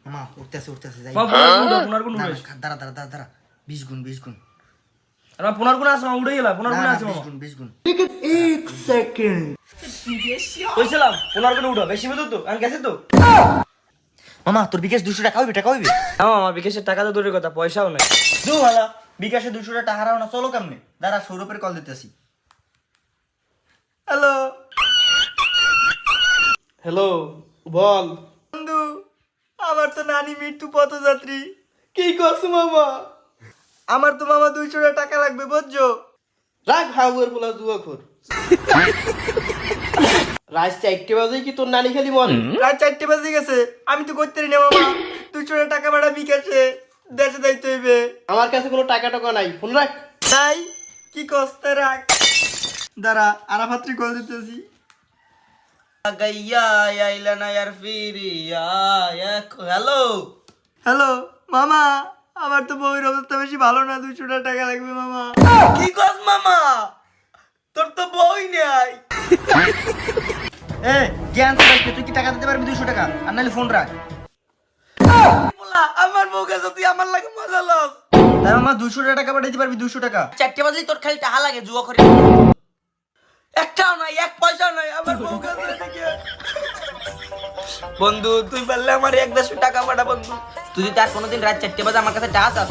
মামা উঠতেছে যাই। পুনার গুণ দাঁড়া 20 গুণ আর পুনার গুণ আছে, উড়ে গেলা। পুনার গুণ আছে 20 গুণ। 1 সেকেন্ড কইছিলাম পুনার গুণ উঠো, বেশি বুঝো তো, আমি গেছে তো। মামা তোর বিকাশ 200 টাকা হইবে আমার বিকাশের টাকা তো দূরের কথা, পয়সাও নাই। দু হালা বিকাশে 200 টাকা হারাও না, চলো কেমনে? দাঁড়া সৌরভের কল দিতেছি। হ্যালো হ্যালো, বল। বন্ধু, আমার তো নানি মৃত্যু পথযাত্রী। কি করছো মামা? আমার তো মামা 200 টাকা লাগবে বুঝছো? রাখ হাউয়ের পোলা জুয়া খোর। রাত 4টা বাজে কি তোর নানি খালি মরে? রাত 4টা বাজে গেছে, আমি তো করতে পারি না মামা। 200 টাকা ভাড়া বিকাশে দেশে যাইতে হইবে। আমার কাছে কোনো টাকা টাকা নাই, ফোন রাখ। তাই কি কষ্ট রাখ। দাঁড়া আরাফাত্রি কল দিতেছি। গাইয়া আইলা না यार ফিরিয়া। হ্যালো হ্যালো মামা, আমার তো বউয়ের অবস্থা বেশি ভালো না, 200 টাকা লাগবে মামা। কি কস মামা? তোর তো বই নাই। এ জ্ঞান চাইতে তুই কি টাকা দিতে পারবি 200 টাকা? আর নাহলে ফোন রাখ। বলা আমার বউ কাছে তুই আমার লাগে মজা লস। তাই মামা 200 টাকা পাঠাইতে পারবি? 200 টাকা 4টা বাজে তোর খালি টাকা লাগে জুয়া করে। একটাও নাই, 1 পয়সা নাই আমার বউ কাছে থেকে। বন্ধু তুই বললে আমার 1 টাকা পাঠা বন্ধু। তুই যদি আর কোনোদিন রাত 4টা বাজে আমার কাছে টাকা চাস